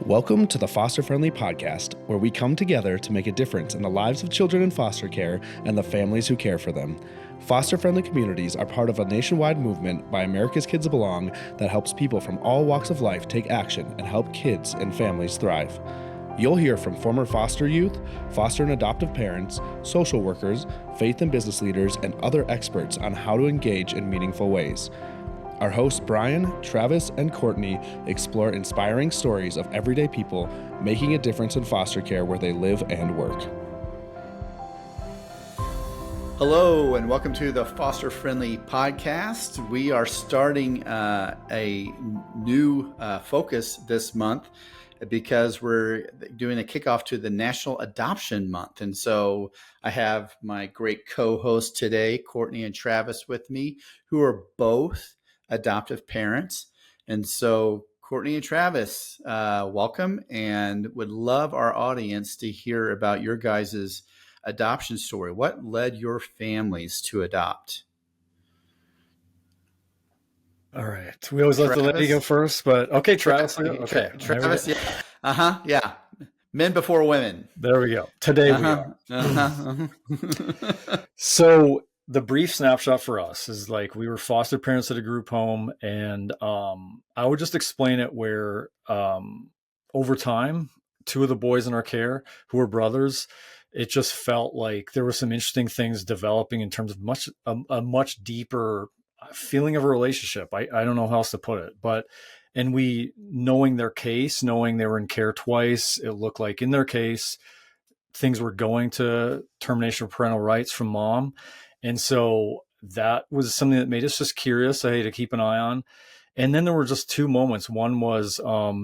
Welcome to the Foster Friendly Podcast, where we come together to make a difference in the lives of children in foster care and the families who care for them. Foster Friendly communities are part of a nationwide movement by America's Kids Belong that helps people from all walks of life take action and help kids and families thrive. You'll hear from former foster youth, foster and adoptive parents, social workers, faith and business leaders, and other experts on how to engage in meaningful ways. Our hosts Brian, Travis, and Courtney explore inspiring stories of everyday people making a difference in foster care where they live and work. Hello, and welcome to the Foster Friendly Podcast. We are starting a new focus this month because we're doing a kickoff to the National Adoption Month. And so I have my great co-hosts today, Courtney and Travis, with me, who are both adoptive parents. And so Courtney and Travis, welcome, and would love our audience to hear about your guys' adoption story. What led your families to adopt? All right. We always let the lady go first, but okay, Travis. Okay. Travis, yeah. Yeah. Men before women. There we go. Today we are. So the brief snapshot for us is like we were foster parents at a group home, and I would just explain it where over time, two of the boys in our care who were brothers, it just felt like there were some interesting things developing in terms of a much deeper feeling of a relationship. I don't know how else to put it, and we, knowing their case, knowing they were in care twice, it looked like in their case, things were going to termination of parental rights from mom. And so that was something that made us just curious, to keep an eye on. And then there were just two moments. One was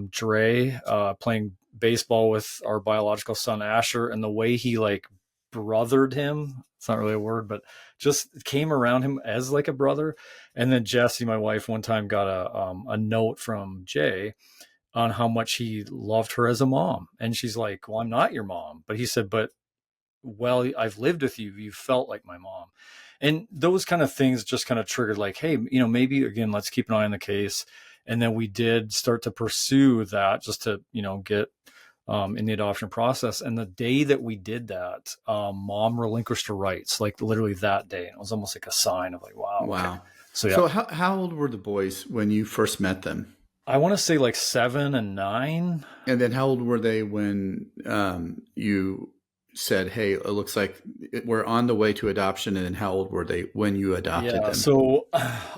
Dre playing baseball with our biological son, Asher, and the way he like brothered him. It's not really a word, but just came around him as like a brother. And then Jessie, my wife, one time got a note from Jay on how much he loved her as a mom. And she's like, well, I'm not your mom. But he said, well, I've lived with you. You felt like my mom. And those kind of things just kind of triggered like, hey, maybe again, let's keep an eye on the case. And then we did start to pursue that just to, get in the adoption process. And the day that we did that, mom relinquished her rights, like literally that day. And it was almost like a sign of like, wow. Wow. Okay. So how old were the boys when you first met them? I want to say like 7 and 9. And then how old were they when you said, hey, it looks like we're on the way to adoption? And then how old were they when you adopted them? So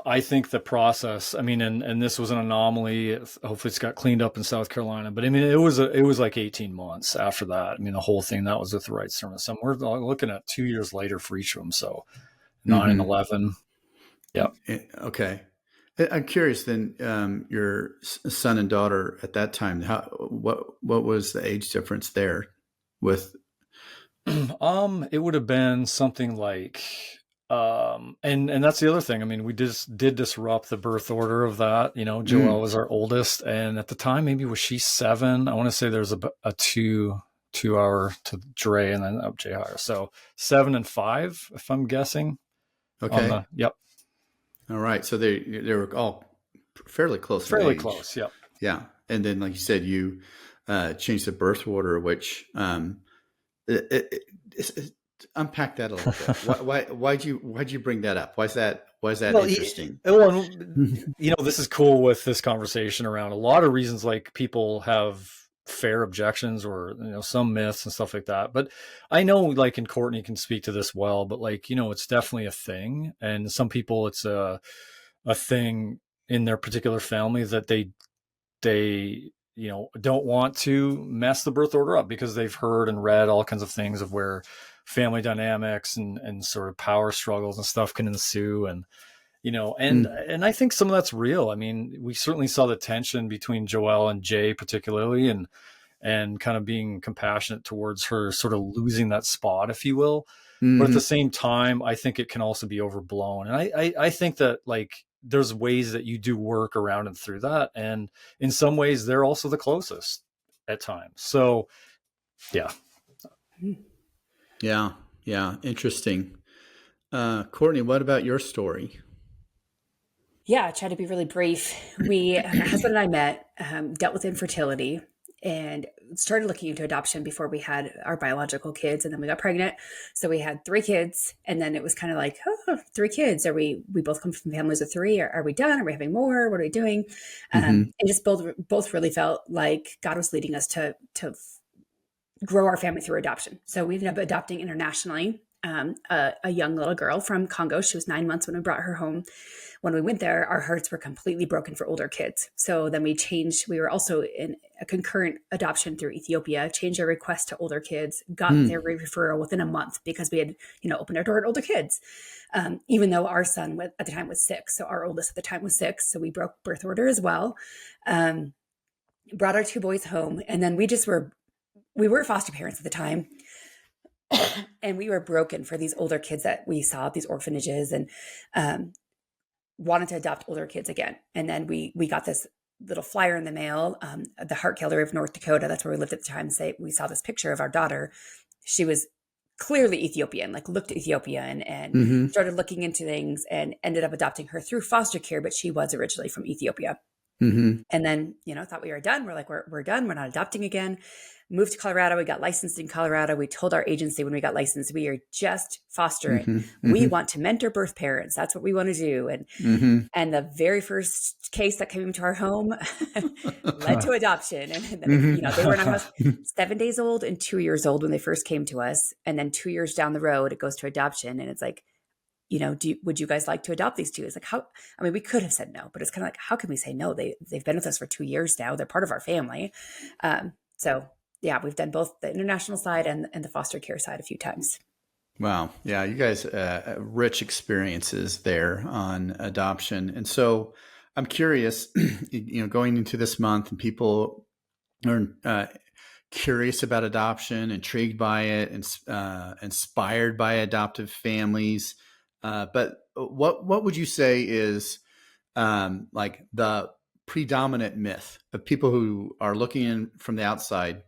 I think the process, and this was an anomaly. Hopefully it's got cleaned up in South Carolina, but it was like 18 months after that. The whole thing that was with the rights term. So we're looking at 2 years later for each of them. So 9 and 11. Yeah. Okay. I'm curious then, your son and daughter at that time, what was the age difference there with? It would have been something like, and that's the other thing. We just did disrupt the birth order of that. Joelle was our oldest, and at the time, maybe was she 7? I want to say there's a 2 hour to Dre and then up Jay higher. So 7 and 5, if I'm guessing. Okay. Yep. All right. So they were all fairly close. Fairly close. Yep. Yeah. And then, like you said, you changed the birth order, which unpack that a little bit. Why'd you bring that up? Why is that interesting? This is cool with this conversation around a lot of reasons. Like people have fair objections or some myths and stuff like that. But I know, and Courtney can speak to this well. But it's definitely a thing, and some people it's a thing in their particular family that they don't want to mess the birth order up because they've heard and read all kinds of things of where family dynamics and sort of power struggles and stuff can ensue. And, and I think some of that's real. We certainly saw the tension between Joelle and Jay particularly, and kind of being compassionate towards her sort of losing that spot, if you will. Mm-hmm. But at the same time, I think it can also be overblown. And I think that there's ways that you do work around and through that. And in some ways they're also the closest at times. So yeah. Yeah. Interesting. Courtney, what about your story? Yeah, I try to be really brief. My husband and I met, dealt with infertility, and started looking into adoption before we had our biological kids, and then we got pregnant. So we had 3 kids, and then it was kind of like, 3 kids. Are we both come from families of 3? Or are we done? Are we having more? What are we doing? And just both really felt like God was leading us to grow our family through adoption. So we ended up adopting internationally a young little girl from Congo. She was 9 months when we brought her home. When we went there, our hearts were completely broken for older kids. So then we were also in a concurrent adoption through Ethiopia, changed our request to older kids, got their referral within a month because we had, opened our door to older kids. Even though our son at the time was 6. So our oldest at the time was 6. So we broke birth order as well. Brought our 2 boys home. And then we were foster parents at the time. And we were broken for these older kids that we saw at these orphanages, and wanted to adopt older kids again. And then we got this little flyer in the mail, the Heart Gallery of North Dakota. That's where we lived at the time. We saw this picture of our daughter. She was clearly Ethiopian, like looked Ethiopian, and started looking into things and ended up adopting her through foster care, but she was originally from Ethiopia. And then, thought we were done. We're like, we're done. We're not adopting again. Moved to Colorado. We got licensed in Colorado. We told our agency when we got licensed, we are just fostering. We want to mentor birth parents. That's what we want to do. And the very first case that came into our home led to adoption. And then, they were in our house 7 days old and 2 years old when they first came to us. And then 2 years down the road, it goes to adoption. And it's like, would you guys like to adopt these 2? It's like, we could have said no, but it's kind of like, how can we say no? They've been with us for 2 years now. They're part of our family. So yeah, we've done both the international side and the foster care side a few times. Wow. Yeah. You guys, rich experiences there on adoption. And so I'm curious, going into this month, and people are curious about adoption, intrigued by it, and inspired by adoptive families. But what would you say is like the predominant myth of people who are looking in from the outside,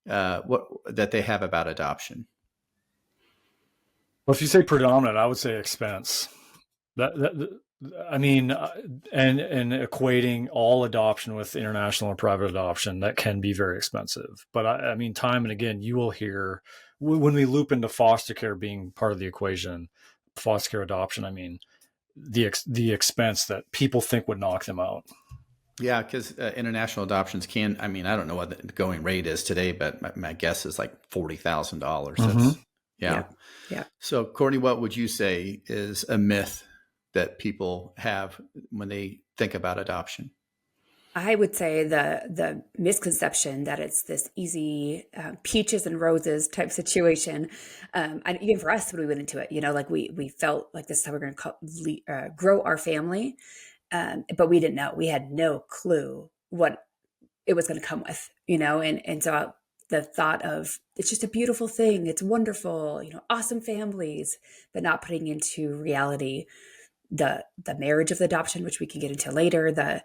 that they have about adoption? Well, if you say predominant, I would say expense. And equating all adoption with international or private adoption, that can be very expensive. But time and again, you will hear when we loop into foster care being part of the equation, foster care adoption, the expense that people think would knock them out. Yeah, because international adoptions can, I don't know what the going rate is today, but my guess is like $40,000. Yeah. So Courtney, what would you say is a myth that people have when they think about adoption? I would say the misconception that it's this easy peaches and roses type situation. And even for us, when we went into it, we felt like this is how we're going to grow our family. But we didn't know. We had no clue what it was going to come with, and so the thought of it's just a beautiful thing. It's wonderful, awesome families, but not putting into reality the marriage of the adoption, which we can get into later, the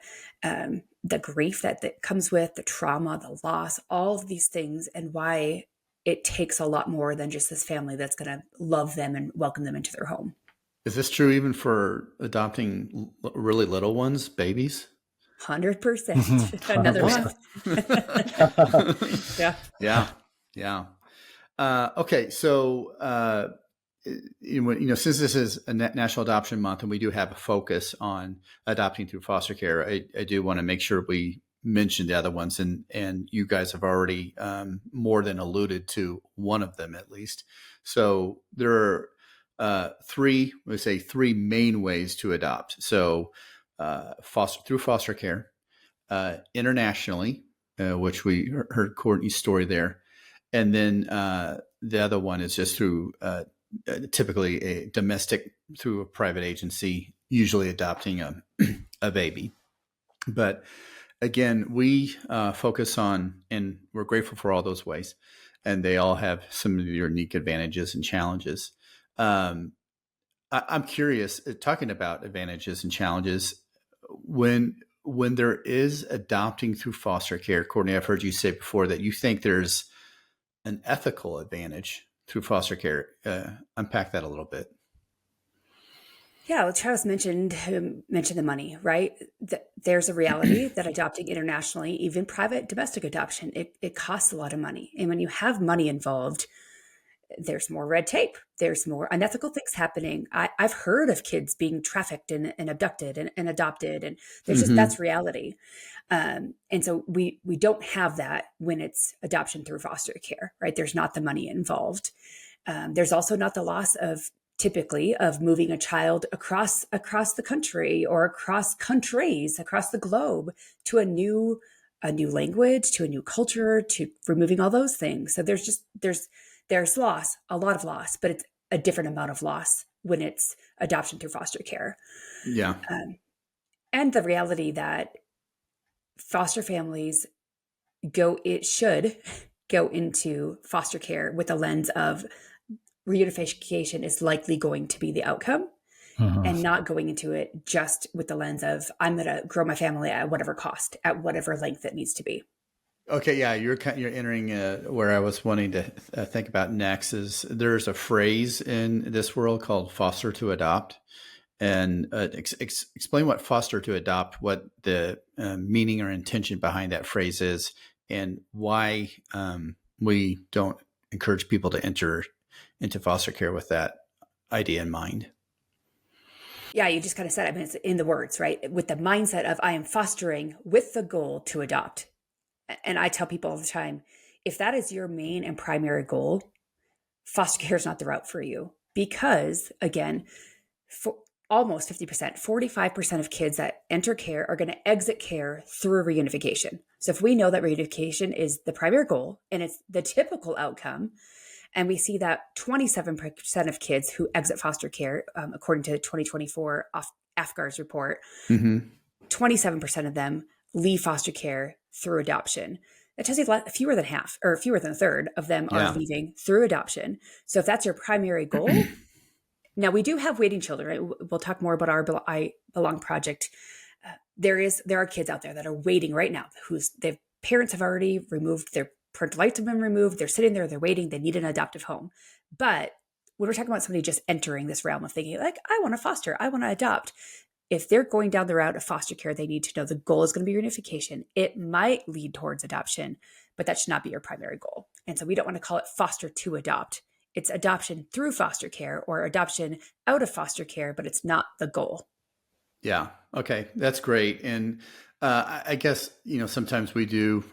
grief that comes with, the trauma, the loss, all of these things, and why it takes a lot more than just this family that's going to love them and welcome them into their home. Is this true even for adopting really little ones, babies? 100%. Another one. Yeah. Okay. So, since this is a National Adoption Month and we do have a focus on adopting through foster care, I do want to make sure we mention the other ones, and you guys have already more than alluded to one of them at least. So there are three main ways to adopt. So through foster care, internationally, which we heard Courtney's story there, and then the other one is just through typically a domestic, through a private agency, usually adopting a baby. But again, we focus on, and we're grateful for all those ways, and they all have some unique advantages and challenges. I'm curious, talking about advantages and challenges, when there is adopting through foster care, Courtney, I've heard you say before that you think there's an ethical advantage through foster care. Unpack that a little bit. Yeah, well, Travis mentioned the money, right? There's a reality that adopting internationally, even private domestic adoption, it costs a lot of money. And when you have money involved, there's more red tape. There's more unethical things happening. I've heard of kids being trafficked and abducted and adopted, and that's reality. And so we don't have that when it's adoption through foster care, right? There's not the money involved. There's also not the loss of typically of moving a child across the country or across countries across the globe to a new language, to a new culture, to removing all those things. So there's loss, a lot of loss, but it's a different amount of loss when it's adoption through foster care. Yeah. And the reality that foster families should go into foster care with a lens of reunification is likely going to be the outcome, and not going into it just with the lens of I'm going to grow my family at whatever cost, at whatever length it needs to be. Okay, yeah, you're entering where I was wanting to think about next. Is there's a phrase in this world called foster to adopt, and explain what foster to adopt, what the meaning or intention behind that phrase is, and why we don't encourage people to enter into foster care with that idea in mind. Yeah, you just kind of said it. I mean, it's in the words, right? With the mindset of I am fostering with the goal to adopt. And I tell people all the time, if that is your main and primary goal, foster care is not the route for you. Because again, for almost 50%, 45% of kids that enter care are going to exit care through reunification. So if we know that reunification is the primary goal and it's the typical outcome, and we see that 27% of kids who exit foster care, according to the 2024 AFGAR's report, 27% of them leave foster care through adoption. That tells you fewer than half or fewer than a third of them are leaving through adoption. So if that's your primary goal, now we do have waiting children. Right? We'll talk more about our I Belong project. There are kids out there that are waiting right now their parents have already removed their parental rights have been removed. They're sitting there, they're waiting, they need an adoptive home. But when we're talking about somebody just entering this realm of thinking like, I want to foster, I want to adopt, if they're going down the route of foster care, they need to know the goal is going to be reunification. It might lead towards adoption, but that should not be your primary goal. And so we don't want to call it foster to adopt. It's adoption through foster care or adoption out of foster care, but it's not the goal. Yeah. Okay. That's great. And I guess, sometimes we do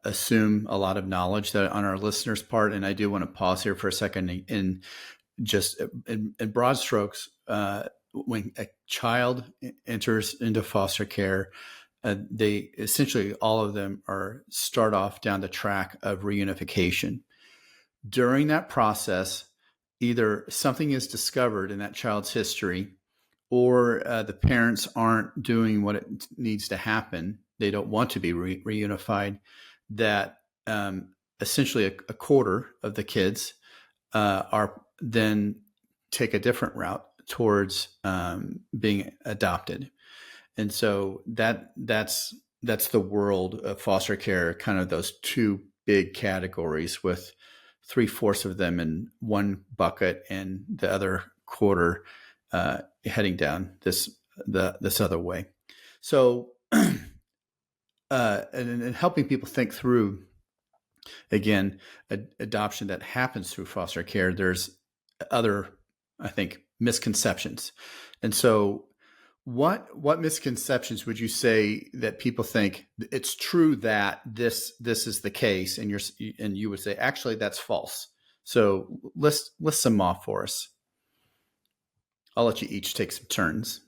assume a lot of knowledge that on our listeners' part. And I do want to pause here for a second and just in broad strokes, when a child enters into foster care, they essentially, all of them start off down the track of reunification. During that process, either something is discovered in that child's history, or the parents aren't doing what it needs to happen. They don't want to be reunified. That essentially a quarter of the kids are then take a different route towards being adopted. And so that's the world of foster care, kind of those two big categories, with 3/4 of them in one bucket and the other quarter heading down this other way. So, and helping people think through, again, adoption that happens through foster care, there's other, I think, misconceptions. And so what misconceptions would you say that people think it's true that this is the case, and you would say, actually, that's false? So list some off for us. I'll let you each take some turns.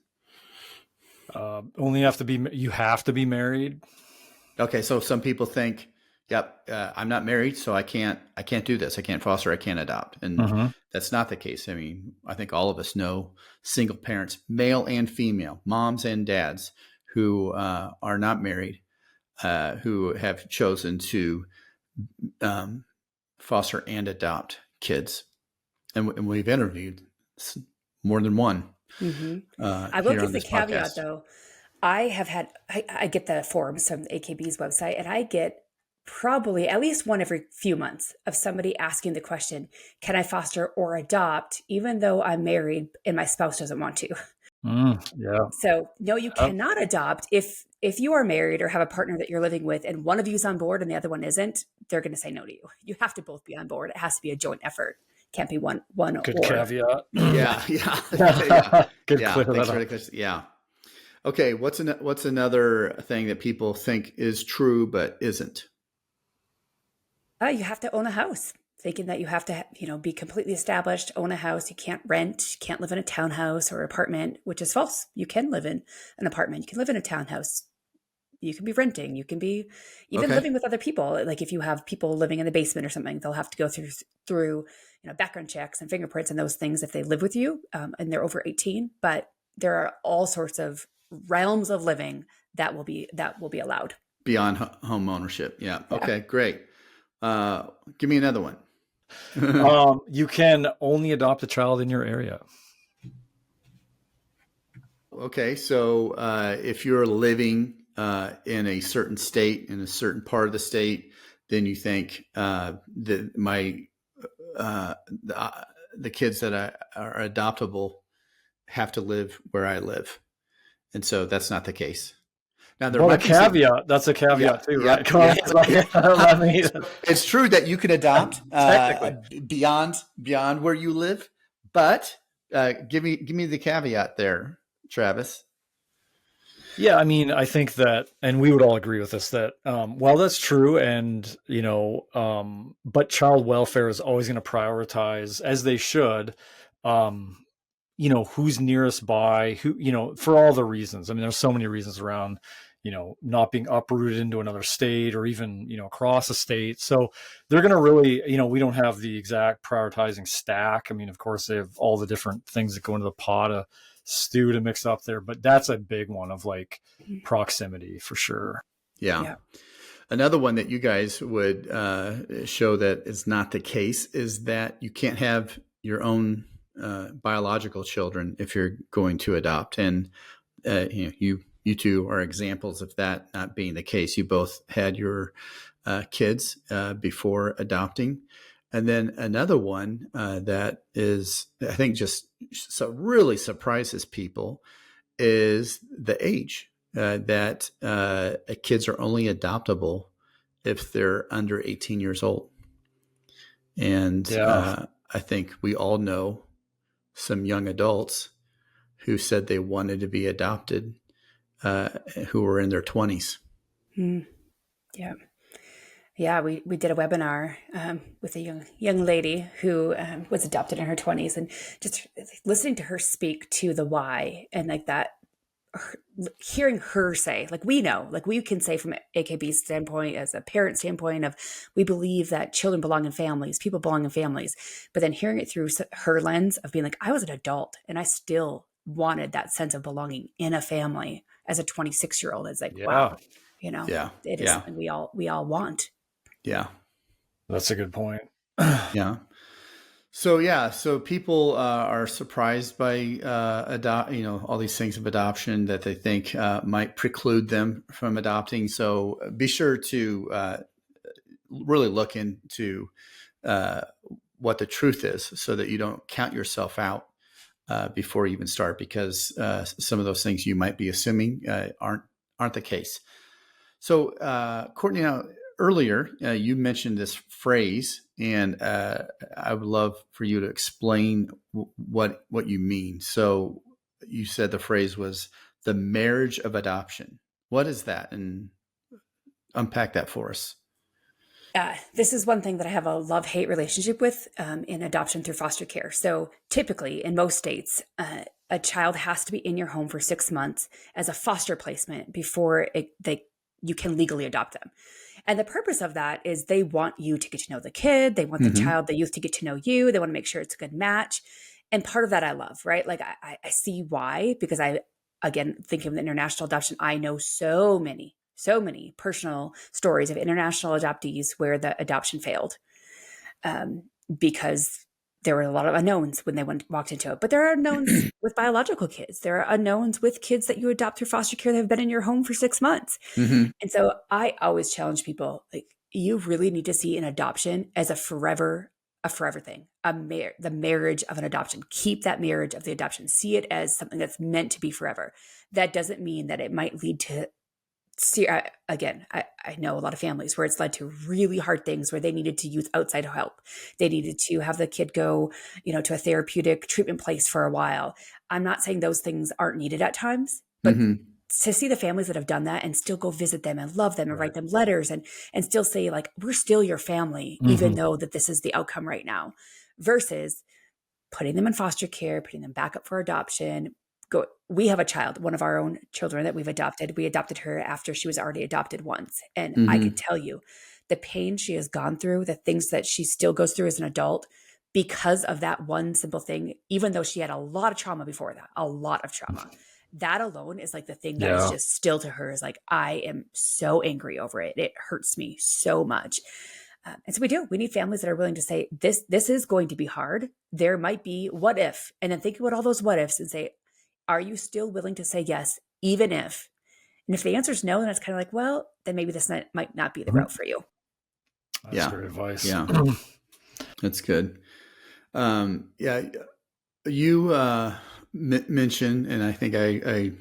You have to be married. Okay. So some people think, yep, I'm not married, so I can't do this. I can't foster, I can't adopt. And that's not the case. I mean, I think all of us know single parents, male and female, moms and dads who are not married, who have chosen to foster and adopt kids. And we've interviewed more than one. I will give the caveat, though. I get the forms from AKB's website, and I get probably at least one every few months of somebody asking the question, can I foster or adopt, even though I'm married and my spouse doesn't want to? Yeah. So no, you cannot adopt if you are married or have a partner that you're living with and one of you's on board and the other one isn't, they're going to say no to you. You have to both be on board. It has to be a joint effort. Can't be one Good or. caveat. Yeah. Good Yeah. clear Thanks that for up. the yeah. Okay. What's another thing that people think is true but isn't? You have to own a house. Thinking that you have to, be completely established, own a house. You can't rent, you can't live in a townhouse or apartment, which is false. You can live in an apartment. You can live in a townhouse. You can be renting. You can be even living with other people. Like if you have people living in the basement or something, they'll have to go through background checks and fingerprints and those things if they live with you and they're over 18. But there are all sorts of realms of living that will be allowed Beyond home ownership. Yeah. Okay, great. Give me another one. You can only adopt a child in your area. Okay, so if you're living in a certain state, in a certain part of the state, then you think that the kids that are adoptable have to live where I live, and so that's not the case. Now there might be caveat. That's a caveat too, right? It's true that you can adopt beyond where you live, but give me the caveat there, Travis. Yeah, I mean, I think that, and we would all agree with this, that while that's true, and but child welfare is always going to prioritize, as they should, who's nearest by, who, for all the reasons. I mean, there's so many reasons around, not being uprooted into another state or even, across a state. So they're going to really, we don't have the exact prioritizing stack. I mean, of course, they have all the different things that go into the pot of stew to mix up there, but that's a big one of like proximity for sure. Yeah. Another one that you guys would show that is not the case is that you can't have your own biological children if you're going to adopt. And you two are examples of that not being the case. You both had your kids before adopting. And then another one that is, I think, just really surprises people is the age that kids are only adoptable if they're under 18 years old. And I think we all know some young adults who said they wanted to be adopted who were in their 20s. Yeah, we did a webinar with a young lady who was adopted in her 20s, and just listening to her speak to the why and like that, hearing her say, like we know, like we can say from AKB's standpoint, as a parent standpoint of, we believe that children belong in families, people belong in families, but then hearing it through her lens of being like, I was an adult and I still wanted that sense of belonging in a family as a 26-year-old. It's like, wow, it is something we all want. Yeah. That's a good point. Yeah. So people are surprised by all these things of adoption that they think might preclude them from adopting. So be sure to really look into what the truth is, so that you don't count yourself out before you even start, because some of those things you might be assuming aren't the case. So Courtney, now, earlier, you mentioned this phrase, and I would love for you to explain what you mean. So you said the phrase was the marriage of adoption. What is that? And unpack that for us. This is one thing that I have a love-hate relationship with in adoption through foster care. So typically in most states, a child has to be in your home for 6 months as a foster placement before you can legally adopt them. And the purpose of that is they want you to get to know the kid. They want the youth to get to know you. They want to make sure it's a good match. And part of that I love, right? Like I see why, because again, thinking of the international adoption, I know so many personal stories of international adoptees where the adoption failed because there were a lot of unknowns when they walked into it, but there are unknowns with biological kids. There are unknowns with kids that you adopt through foster care that have been in your home for 6 months. Mm-hmm. And so I always challenge people, like, you really need to see an adoption as a forever thing, the marriage of an adoption. Keep that marriage of the adoption. See it as something that's meant to be forever. That doesn't mean that it might lead to, again, I know a lot of families where it's led to really hard things where they needed to use outside help. They needed to have the kid go, to a therapeutic treatment place for a while. I'm not saying those things aren't needed at times, but to see the families that have done that and still go visit them and love them and write them letters and still say, like, we're still your family, even though that this is the outcome right now, versus putting them in foster care, putting them back up for adoption. We have a child, one of our own children that we've adopted. We adopted her after she was already adopted once. And I can tell you the pain she has gone through, the things that she still goes through as an adult because of that one simple thing, even though she had a lot of trauma before that, a lot of trauma. That alone is like the thing that is just still to her is like, I am so angry over it. It hurts me so much. And so we need families that are willing to say, this is going to be hard. There might be what if, and then think about all those what ifs and say, are you still willing to say yes, even if? And if the answer is no, then it's kind of like, well, then maybe this might not be the route for you. That's great advice. Yeah, that's good. You mentioned, and I think I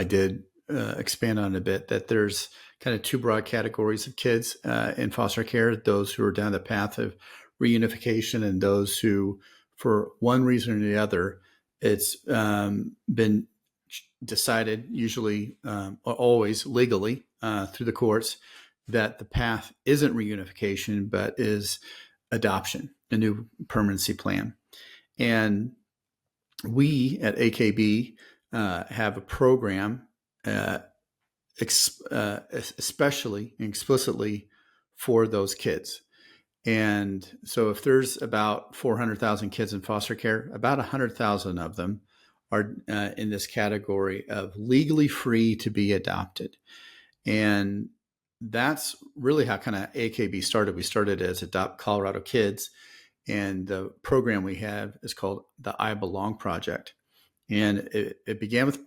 did expand on it a bit, that there's kind of two broad categories of kids in foster care: those who are down the path of reunification, and those who, for one reason or the other, it's been decided, usually or always legally through the courts, that the path isn't reunification, but is adoption, a new permanency plan. And we at AKB have a program especially and explicitly for those kids. And so if there's about 400,000 kids in foster care, about 100,000 of them are in this category of legally free to be adopted. And that's really how kind of AKB started. We started as Adopt Colorado Kids, and the program we have is called the I Belong Project. And it began with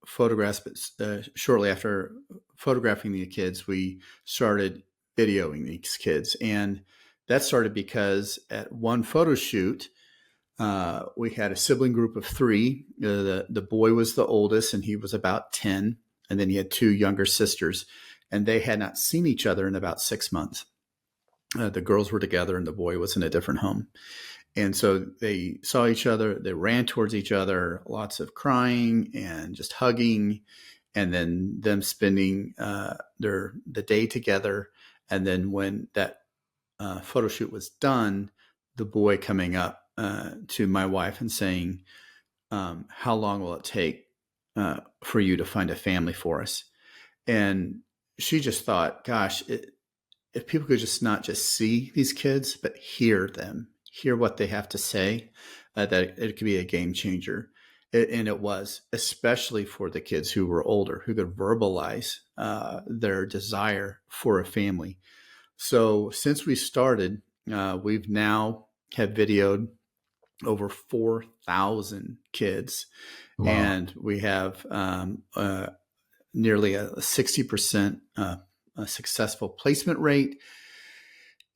photographs, but shortly after photographing the kids, we started videoing these kids. And that started because at one photo shoot, we had a sibling group of 3. The boy was the oldest, and he was about 10. And then he had 2 younger sisters, and they had not seen each other in about 6 months. The girls were together and the boy was in a different home. And so they saw each other, they ran towards each other, lots of crying and just hugging, and then them spending the day together. And then when that photo shoot was done, the boy coming up to my wife and saying, how long will it take for you to find a family for us? And she just thought, gosh, if people could just not just see these kids, but hear them, hear what they have to say, that it could be a game changer. And it was, especially for the kids who were older, who could verbalize their desire for a family. So since we started, we've now have videoed over 4,000 kids. Wow. And we have nearly a 60% a successful placement rate.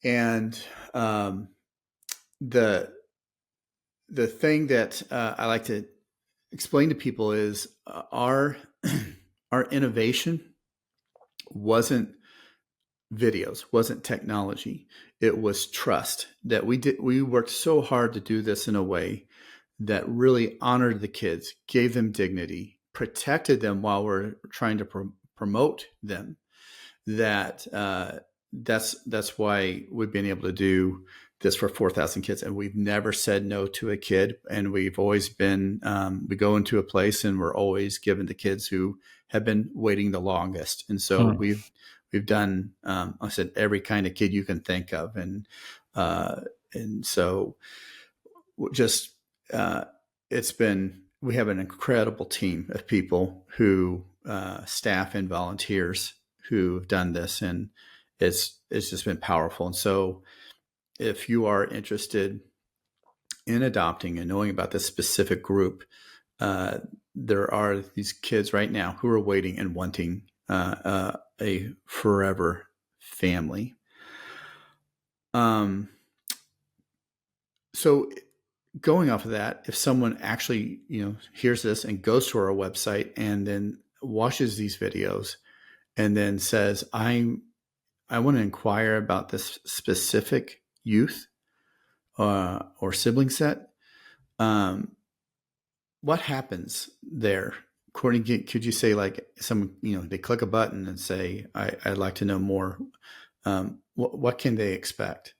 And the thing that I like to explain to people is our innovation wasn't videos, wasn't technology. It was trust that we worked so hard to do this in a way that really honored the kids, gave them dignity, protected them while we're trying to promote them. That's why we've been able to do this for 4,000 kids, and we've never said no to a kid. And we've always been, we go into a place and we're always giving the kids who have been waiting the longest. And so we've done, I said, every kind of kid you can think of. And so just, we have an incredible team of people who, staff and volunteers who've done this, and it's just been powerful. And so if you are interested in adopting and knowing about this specific group, there are these kids right now who are waiting and wanting a forever family. So going off of that, if someone actually, hears this and goes to our website and then watches these videos and then says, I want to inquire about this specific youth or sibling set, what happens there? Courtney, could you say, like, they click a button and say, I'd like to know more. What can they expect?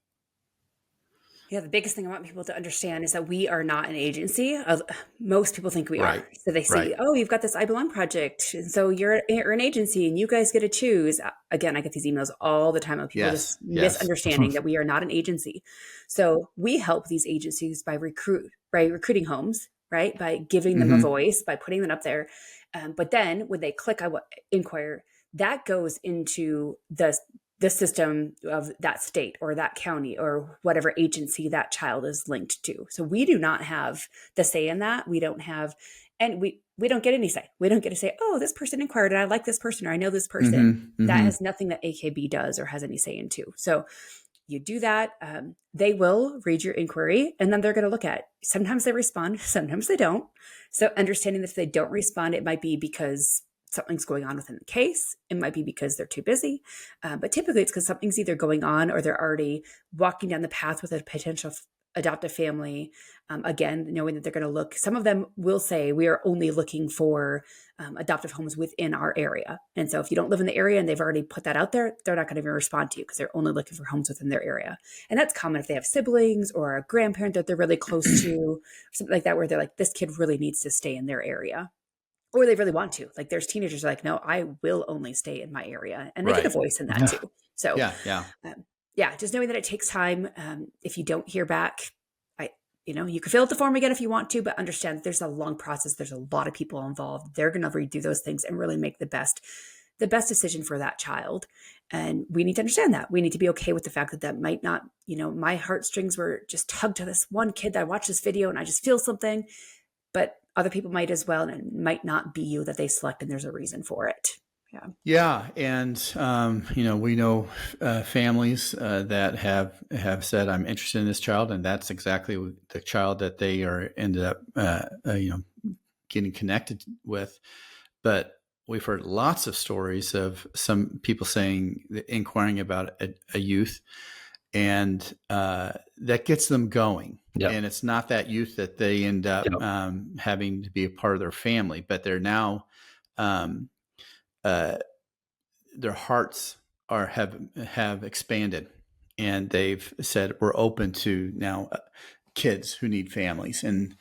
Yeah, the biggest thing I want people to understand is that we are not an agency. Most people think we Right. are. So they see, Right. oh, you've got this I Belong project. And so you're an agency and you guys get to choose. Again, I get these emails all the time of people just misunderstanding that we are not an agency. So we help these agencies by recruiting homes, right? By giving them a voice, by putting them up there. But then when they click inquire, that goes into the system of that state or that county or whatever agency that child is linked to. So we do not have the say in that. We don't have, and we don't get any say. We don't get to say, oh, this person inquired and I like this person or I know this person. That has nothing that AKB does or has any say into. So you do that. They will read your inquiry and then they're going to look at it. Sometimes they respond, sometimes they don't. So understanding that if they don't respond, it might be because something's going on within the case. It might be because they're too busy. But typically it's because something's either going on or they're already walking down the path with a potential adoptive family. Again, knowing that they're going to look, some of them will say, we are only looking for adoptive homes within our area. And so if you don't live in the area and they've already put that out there, they're not going to even respond to you because they're only looking for homes within their area. And that's common if they have siblings or a grandparent that they're really close to, or something like that, where they're like, this kid really needs to stay in their area. Or they really want to. Like there's teenagers who are like, no, I will only stay in my area. And they get a voice in that too. So just knowing that it takes time. If you don't hear back, you can fill out the form again if you want to, but understand that there's a long process. There's a lot of people involved. They're going to read through those things and really make the best decision for that child. And we need to understand that. We need to be okay with the fact that might not, my heartstrings were just tugged to this one kid that I watched this video and I just feel something, but other people might as well, and it might not be you that they select, and there's a reason for it. Yeah. And, we know families that have said, I'm interested in this child, and that's exactly the child that they ended up, getting connected with. But we've heard lots of stories of some people inquiring about a youth, and that gets them going. Yep. And it's not that youth that they end up having to be a part of their family, but they're now their hearts have expanded, and they've said, we're open to now kids who need families. And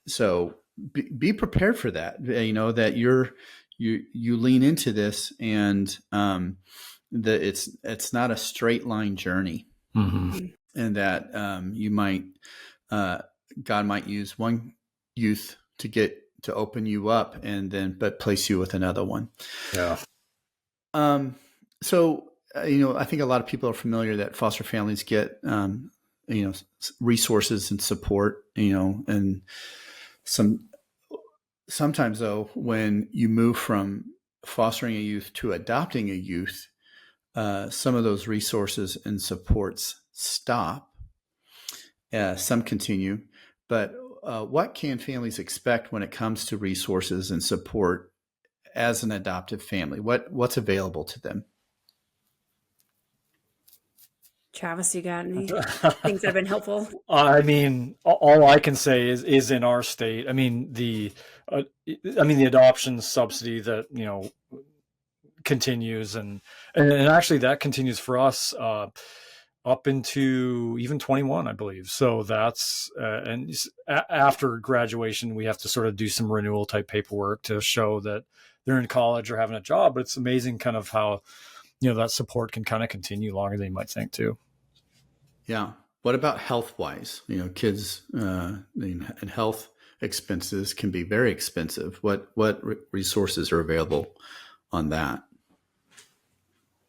so be prepared for that, that you lean into this, and that it's not a straight line journey. And that God might use one youth to open you up, but place you with another one. Yeah. So I think a lot of people are familiar that foster families get resources and support. And sometimes though, when you move from fostering a youth to adopting a youth, some of those resources and supports stop. Some continue, but what can families expect when it comes to resources and support as an adoptive family? What's available to them? Travis, you got any things that have been helpful? I mean, all I can say is in our state. I mean, the adoption subsidy that continues, and actually that continues for us up into even 21, I believe. So that's and after graduation, we have to sort of do some renewal type paperwork to show that they're in college or having a job. But it's amazing kind of how that support can kind of continue longer than you might think too. Yeah. What about health-wise? Kids and health expenses can be very expensive. What resources are available on that?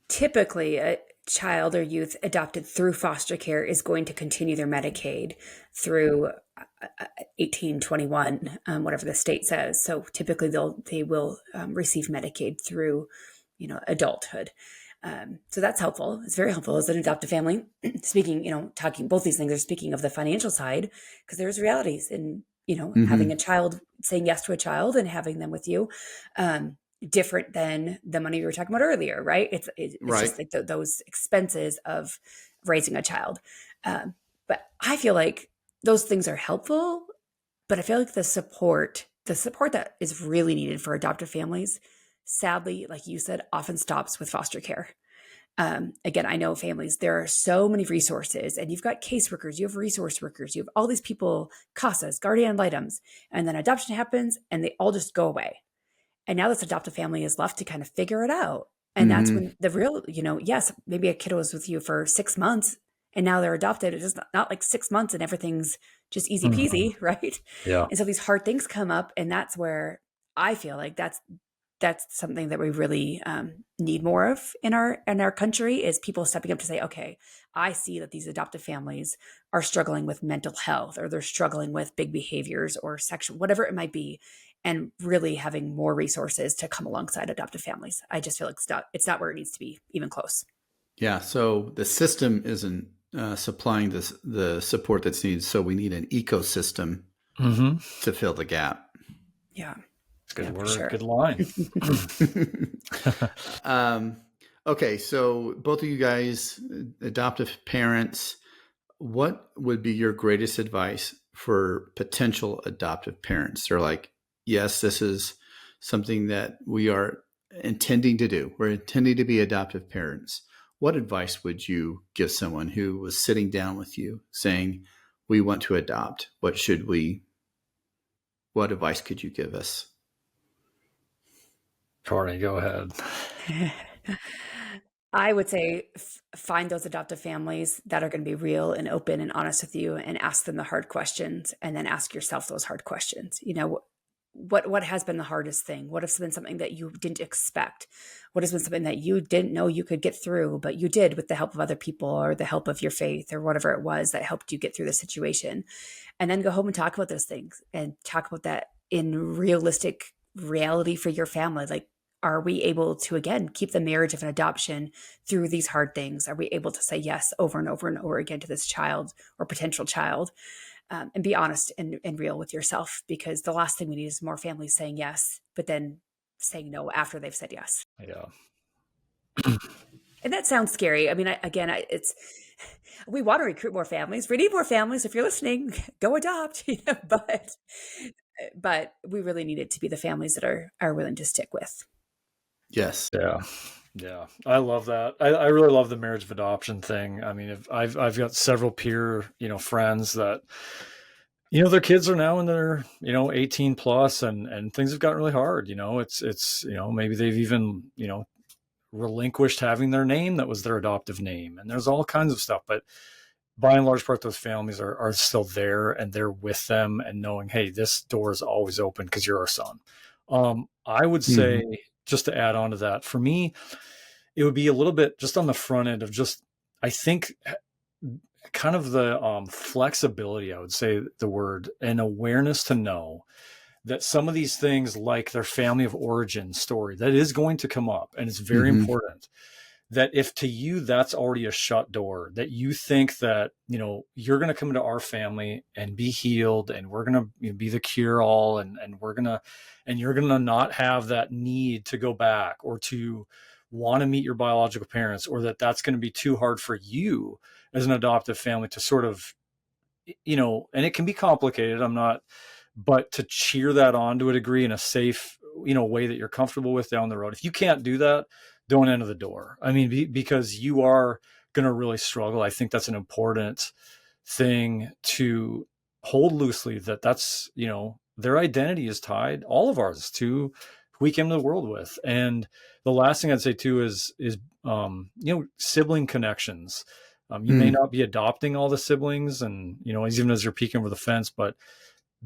Typically, child or youth adopted through foster care is going to continue their Medicaid through 1821, whatever the state says. So typically they will receive Medicaid through, adulthood. So that's helpful. It's very helpful as an adoptive family. Speaking, talking both these things are speaking of the financial side, because there's realities in, having a child, saying yes to a child and having them with you. Different than the money we were talking about earlier, right? It's Right. just like those expenses of raising a child. But I feel like those things are helpful, but I feel like the support that is really needed for adoptive families, sadly, like you said, often stops with foster care. Again, I know families, there are so many resources, and you've got caseworkers, you have resource workers, you have all these people, CASAs, guardian ad litems, and then adoption happens and they all just go away. And now this adoptive family is left to kind of figure it out. And that's when the real, yes, maybe a kid was with you for 6 months and now they're adopted. It's just not like 6 months and everything's just easy peasy, right? Yeah. And so these hard things come up, and that's where I feel like that's something that we really need more of in our country, is people stepping up to say, okay, I see that these adoptive families are struggling with mental health, or they're struggling with big behaviors or sexual, whatever it might be, and really having more resources to come alongside adoptive families. I just feel like it's not where it needs to be, even close. Yeah. So the system isn't supplying the support that's needed. So we need an ecosystem to fill the gap. Yeah. Good word. Sure. Good line. Okay. So both of you guys, adoptive parents, what would be your greatest advice for potential adoptive parents? They're like, yes, this is something that we are intending to do. We're intending to be adoptive parents. What advice would you give someone who was sitting down with you saying, we want to adopt? What advice could you give us? Courtney, go ahead. I would say find those adoptive families that are going to be real and open and honest with you, and ask them the hard questions, and then ask yourself those hard questions. What has been the hardest thing? What has been something that you didn't expect? What has been something that you didn't know you could get through, but you did with the help of other people or the help of your faith or whatever it was that helped you get through the situation? And then go home and talk about those things, and talk about that in realistic reality for your family. Like, are we able to, again, keep the marriage of an adoption through these hard things? Are we able to say yes over and over and over again to this child or potential child? And be honest and real with yourself, because the last thing we need is more families saying yes, but then saying no after they've said yes. Yeah. And that sounds scary. I mean, we want to recruit more families. We need more families. If you're listening, go adopt. But we really need it to be the families that are willing to stick with. Yes. Yeah. Yeah. I love that. I really love the marriage of adoption thing. I mean, I've got several peer, friends that, their kids are now in their, 18 plus, and things have gotten really hard. It's, maybe they've even, relinquished having their name that was their adoptive name. And there's all kinds of stuff, but by and large part, those families are still there, and they're with them and knowing, hey, this door is always open because you're our son. I would say, just to add on to that, for me, it would be a little bit just on the front end of just, I think, kind of the flexibility, I would say the word, and awareness to know that some of these things, like their family of origin story, that is going to come up. And it's very important that if to you that's already a shut door, that you think that, you're going to come into our family and be healed, and we're going to be the cure all, and you're going to not have that need to go back or to want to meet your biological parents, or that's going to be too hard for you as an adoptive family to sort of, and it can be complicated. But to cheer that on to a degree in a safe, way that you're comfortable with down the road. If you can't do that, don't enter the door. I mean, because you are going to really struggle. I think that's an important thing to hold loosely, that's, their identity is tied, all of ours, to who we came to the world with. And the last thing I'd say too is sibling connections. You may not be adopting all the siblings, and, even as you're peeking over the fence, but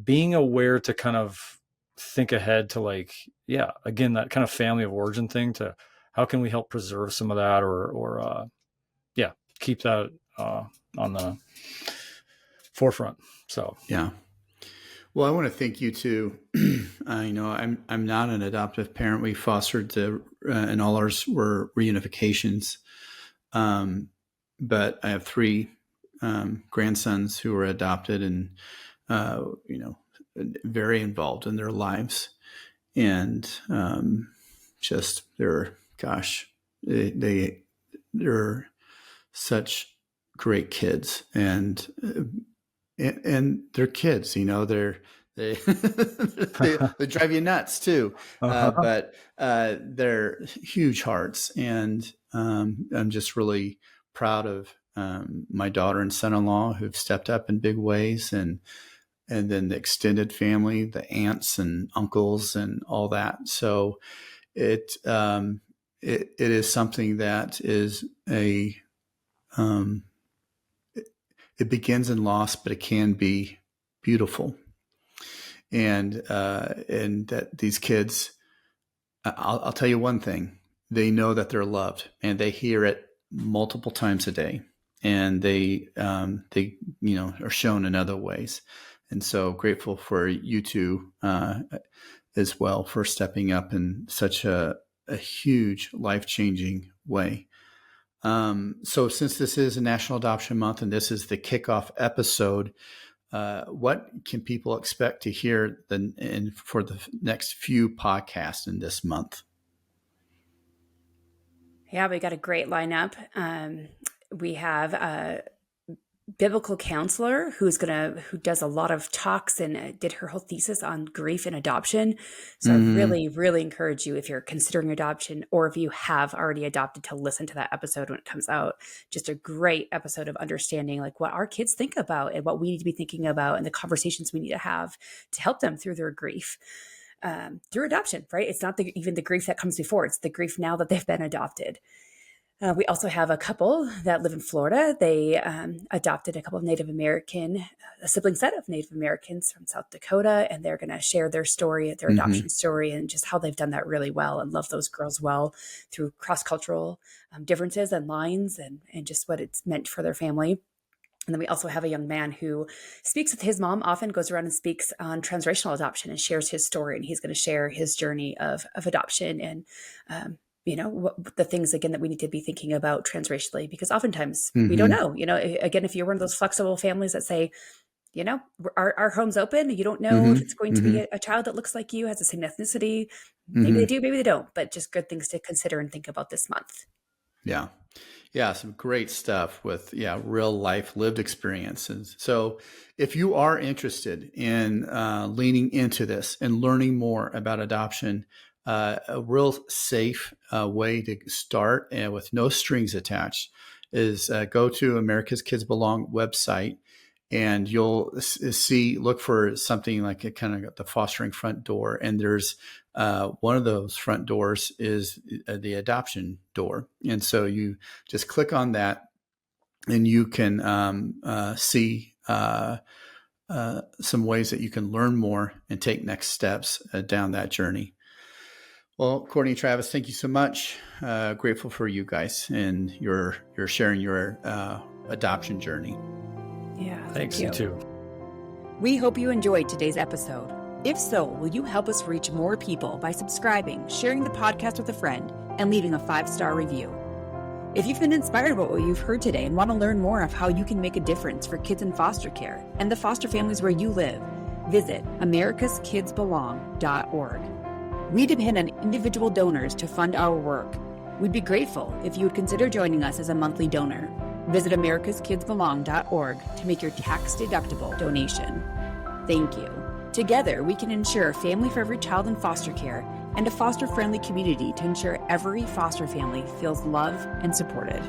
being aware to kind of think ahead to, like, again, that kind of family of origin thing, to how can we help preserve some of that, or keep that on the forefront. So yeah. Well, I want to thank you too. I'm not an adoptive parent. We fostered and all ours were reunifications. But I have 3 grandsons who were adopted and, very involved in their lives. And they're such great kids, and they're kids, they they drive you nuts too. But they're huge hearts, and I'm just really proud of my daughter and son-in-law who've stepped up in big ways, and then the extended family, the aunts and uncles and all that. So it is something that is it begins in loss, but it can be beautiful. And that these kids, I'll tell you one thing, they know that they're loved, and they hear it multiple times a day, and they are shown in other ways. And so grateful for you two as well for stepping up in such a huge life-changing way. So since this is a National Adoption Month and this is the kickoff episode, what can people expect to hear for the next few podcasts in this month? Yeah, we got a great lineup. We have a biblical counselor who does a lot of talks and did her whole thesis on grief and adoption. So I really, really encourage you, if you're considering adoption or if you have already adopted, to listen to that episode when it comes out. Just a great episode of understanding like what our kids think about and what we need to be thinking about and the conversations we need to have to help them through their grief. Through adoption, right? It's not even the grief that comes before, it's the grief now that they've been adopted. We also have a couple that live in Florida. They adopted a sibling set of Native Americans from South Dakota, and they're going to share their story, their adoption story, and just how they've done that really well and love those girls well through cross-cultural differences and lines and just what it's meant for their family. And then we also have a young man who speaks with his mom, often goes around and speaks on transracial adoption and shares his story. And he's going to share his journey of adoption and, the things, again, that we need to be thinking about transracially, because oftentimes we don't know, again, if you're one of those flexible families that say, our home's open, you don't know if it's going to be a child that looks like you, has the same ethnicity. Maybe they do, maybe they don't, but just good things to consider and think about this month. Yeah. Yeah, some great stuff with real life lived experiences. So if you are interested in leaning into this and learning more about adoption, a real safe way to start and with no strings attached is go to America's Kids Belong website, and you'll look for something like a kind of the fostering front door. And there's one of those front doors is the adoption door. And so you just click on that and you can see some ways that you can learn more and take next steps down that journey. Well, Courtney and Travis, thank you so much. Grateful for you guys and your sharing your adoption journey. Yeah, thanks, you too. We hope you enjoyed today's episode. If so, will you help us reach more people by subscribing, sharing the podcast with a friend, and leaving a 5-star review? If you've been inspired by what you've heard today and want to learn more of how you can make a difference for kids in foster care and the foster families where you live, visit americaskidsbelong.org. We depend on individual donors to fund our work. We'd be grateful if you would consider joining us as a monthly donor. Visit americaskidsbelong.org to make your tax-deductible donation. Thank you. Together, we can ensure a family for every child in foster care and a foster-friendly community to ensure every foster family feels loved and supported.